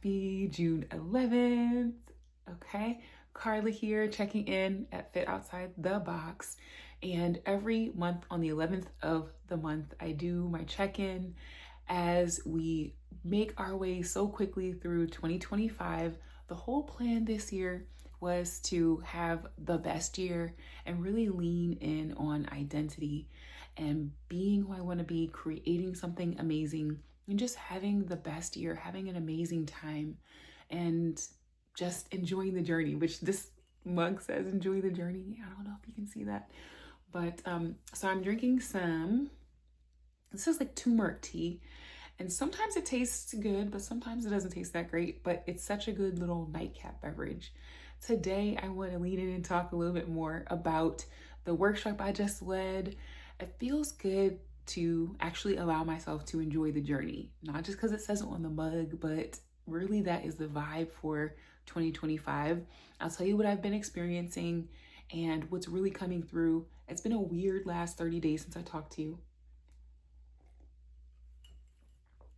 Happy June 11th. Okay, Carla here checking in at Fit Outside the Box. And every month on the 11th of the month, I do my check in as we make our way so quickly through 2025. The whole plan this year was to have the best year and really lean in on identity and being who I want to be, creating something amazing, and just having the best year, having an amazing time, and just enjoying the journey, which this mug says enjoy the journey. I don't know if you can see that. But so I'm drinking this is like turmeric tea. And sometimes it tastes good, but sometimes it doesn't taste that great. But it's such a good little nightcap beverage. Today, I want to lean in and talk a little bit more about the workshop I just led. It feels good to actually allow myself to enjoy the journey, not just because it says it on the mug, but really that is the vibe for 2025. I'll tell you what I've been experiencing and what's really coming through. It's been a weird last 30 days since I talked to you.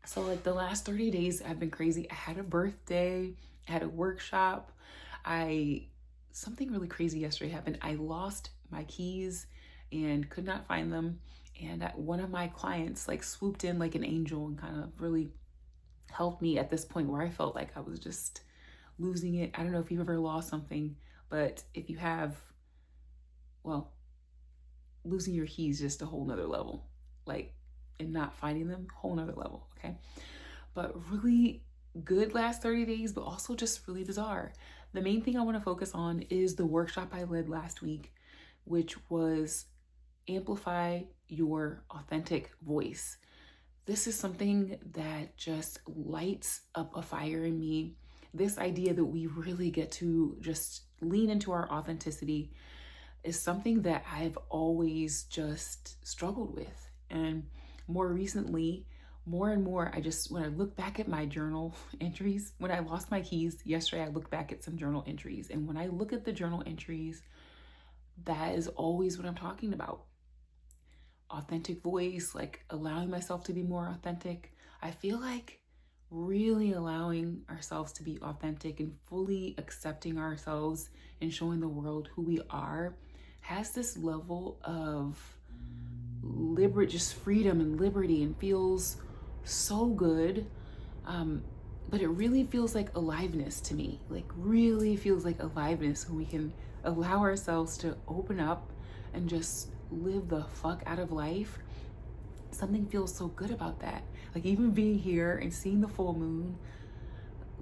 So like the last 30 days have been crazy. I had a birthday, I had a workshop. Something really crazy yesterday happened. I lost my keys and could not find them. And one of my clients like swooped in like an angel and kind of really helped me at this point where I felt like I was just losing it. I don't know if you've ever lost something, but if you have, well, losing your keys just a whole nother level, like, and not finding them, whole nother level, okay? But really good last 30 days, but also just really bizarre. The main thing I want to focus on is the workshop I led last week, which was amplify your authentic voice. This is something that just lights up a fire in me. This idea that we really get to just lean into our authenticity is something that I've always just struggled with. And more recently, more and more, when I look back at my journal entries, when I lost my keys yesterday, I looked back at some journal entries. And when I look at the journal entries, that is always what I'm talking about. Authentic voice, like allowing myself to be more authentic. I feel like really allowing ourselves to be authentic and fully accepting ourselves and showing the world who we are has this level of just freedom and liberty, and feels so good. But it really feels like aliveness to me, like really feels like aliveness when we can allow ourselves to open up and just live the fuck out of life. Something feels so good about that. Like even being here and seeing the full moon,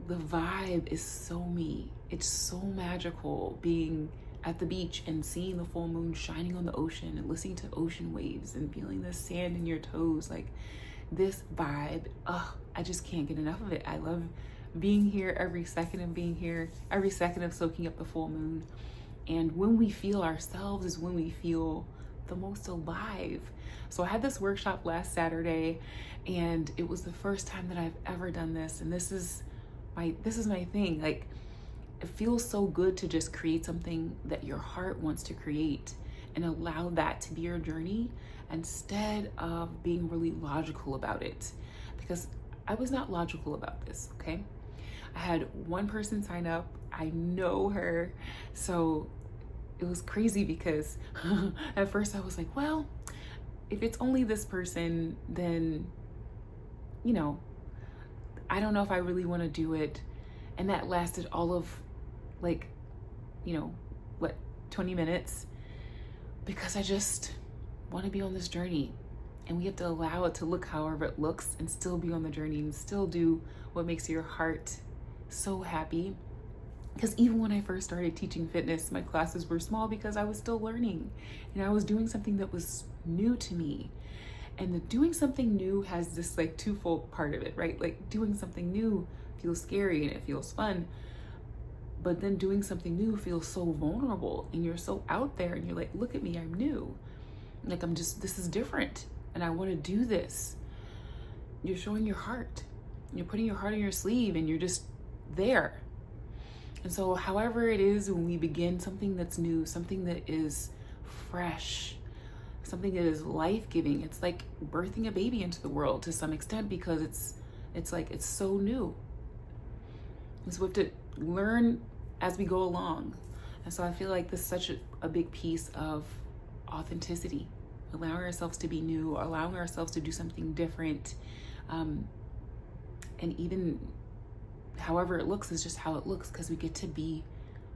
the vibe is so me. It's so magical being at the beach and seeing the full moon shining on the ocean and listening to ocean waves and feeling the sand in your toes. Like this vibe, I just can't get enough of it. I love being here every second of being here, every second of soaking up the full moon. And when we feel ourselves is when we feel the most alive. So I had this workshop last Saturday, and it was the first time that I've ever done this. And this is my thing. Like, it feels so good to just create something that your heart wants to create and allow that to be your journey instead of being really logical about it. Because I was not logical about this, okay? I had one person sign up. I know her. So it was crazy because at first I was like, well, if it's only this person, then, I don't know if I really want to do it. And that lasted all of 20 minutes, because I just want to be on this journey, and we have to allow it to look however it looks and still be on the journey and still do what makes your heart so happy. Because even when I first started teaching fitness, my classes were small because I was still learning and I was doing something that was new to me. And the doing something new has this like twofold part of it, right? Like doing something new feels scary and it feels fun. But then doing something new feels so vulnerable, and you're so out there and you're like, look at me, I'm new. Like this is different and I want to do this. You're showing your heart. You're putting your heart on your sleeve and you're just there. And so however it is when we begin something that's new, something that is fresh, something that is life-giving, it's like birthing a baby into the world to some extent, because it's so new. And so we have to learn as we go along. And so I feel like this is such a big piece of authenticity, allowing ourselves to be new, allowing ourselves to do something different. And even however it looks is just how it looks, because we get to be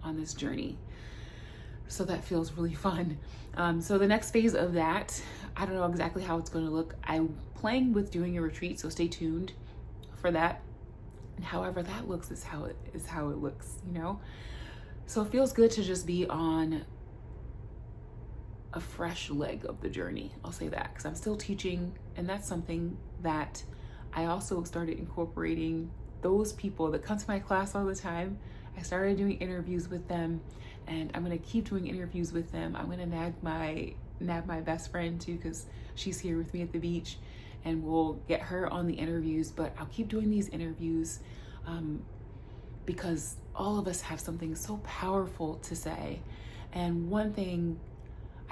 on this journey. So that feels really fun. So the next phase of that, I don't know exactly how it's going to look. I'm playing with doing a retreat, so stay tuned for that. And however that looks is how it looks, you know? So it feels good to just be on a fresh leg of the journey. I'll say that, because I'm still teaching, and that's something that I also started incorporating. Those people that come to my class all the time, I started doing interviews with them, and I'm gonna keep doing interviews with them. I'm gonna nab my best friend too, because she's here with me at the beach, and we'll get her on the interviews. But I'll keep doing these interviews because all of us have something so powerful to say. And one thing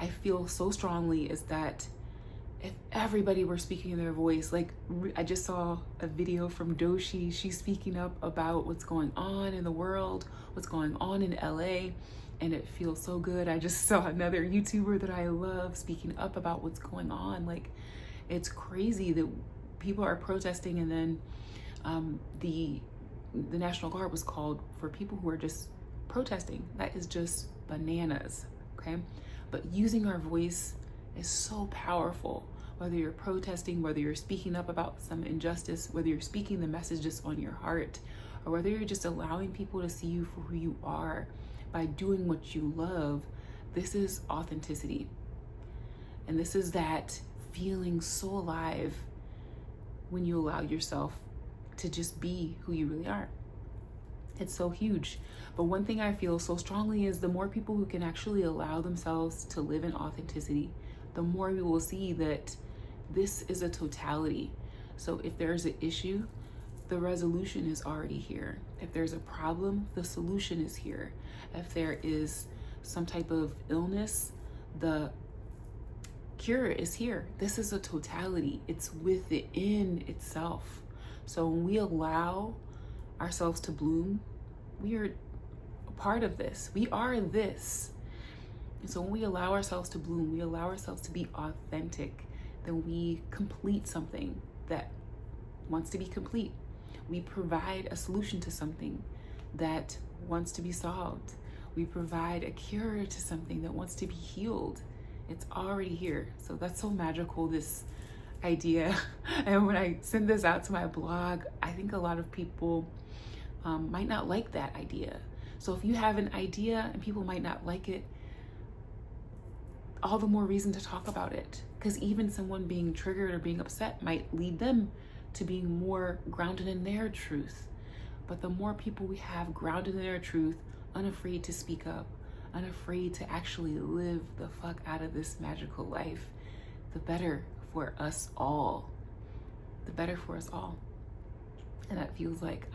I feel so strongly is that if everybody were speaking in their voice, like I just saw a video from Doshi, she's speaking up about what's going on in the world, what's going on in LA, and it feels so good. I just saw another YouTuber that I love speaking up about what's going on. Like, it's crazy that people are protesting, and then the National Guard was called for people who are just protesting. That is just bananas, okay? But using our voice is so powerful. Whether you're protesting, whether you're speaking up about some injustice, whether you're speaking the message just on your heart, or whether you're just allowing people to see you for who you are by doing what you love, this is authenticity. And this is that feeling so alive when you allow yourself to just be who you really are. It's so huge. But one thing I feel so strongly is the more people who can actually allow themselves to live in authenticity, the more we will see that this is a totality. So if there's an issue, the resolution is already here. If there's a problem, the solution is here. If there is some type of illness, the cure is here. This is a totality. It's within itself. So when we allow ourselves to bloom, we are a part of this. We are this. And so when we allow ourselves to bloom, we allow ourselves to be authentic, then we complete something that wants to be complete. We provide a solution to something that wants to be solved. We provide a cure to something that wants to be healed. It's already here. So that's so magical, this idea. And when I send this out to my blog, I think a lot of people might not like that idea. So if you have an idea and people might not like it, all the more reason to talk about it, because even someone being triggered or being upset might lead them to being more grounded in their truth. But the more people we have grounded in their truth, unafraid to speak up, unafraid to actually live the fuck out of this magical life, the better for us all. The better for us all. And that feels like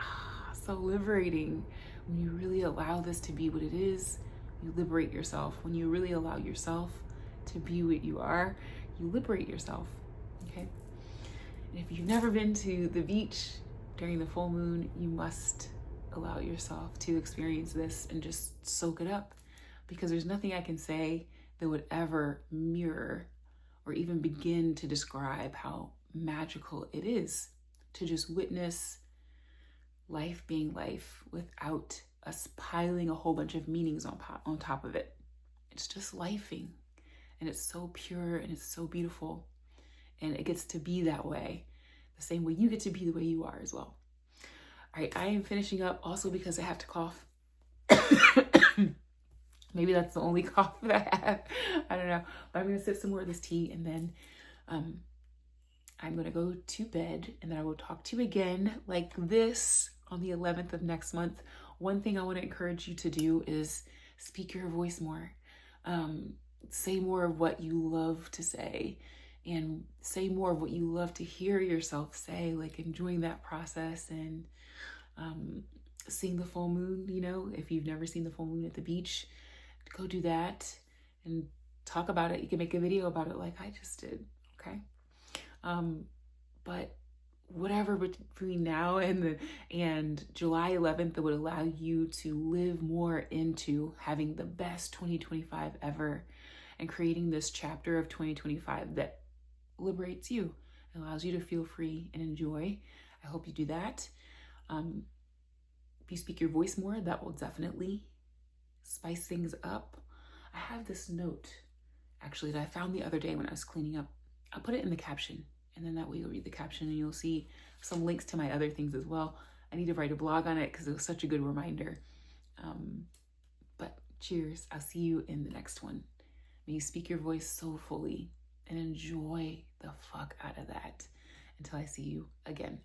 so liberating when you really allow this to be what it is. You liberate yourself. When you really allow yourself to be what you are, you liberate yourself, okay? And if you've never been to the beach during the full moon, you must allow yourself to experience this and just soak it up, because there's nothing I can say that would ever mirror or even begin to describe how magical it is to just witness life being life without us piling a whole bunch of meanings on top of it. It's just lifing, and it's so pure and it's so beautiful, and it gets to be that way, the same way you get to be the way you are as well. All right, I am finishing up also because I have to cough. Maybe that's the only cough that I have. I don't know, but I'm gonna sip some more of this tea, and then I'm gonna go to bed, and then I will talk to you again like this on the 11th of next month. One thing I want to encourage you to do is speak your voice more. Say more of what you love to say, and say more of what you love to hear yourself say, like enjoying that process, and seeing the full moon. You know, if you've never seen the full moon at the beach, go do that and talk about it. You can make a video about it like I just did, okay? But whatever between now and July 11th that would allow you to live more into having the best 2025 ever and creating this chapter of 2025 that liberates you, allows you to feel free and enjoy. I hope you do that. If you speak your voice more, that will definitely spice things up. I have this note actually that I found the other day when I was cleaning up. I'll put it in the caption, and then that way you'll read the caption and you'll see some links to my other things as well. I need to write a blog on it because it was such a good reminder. But cheers. I'll see you in the next one. May you speak your voice so fully and enjoy the fuck out of that until I see you again.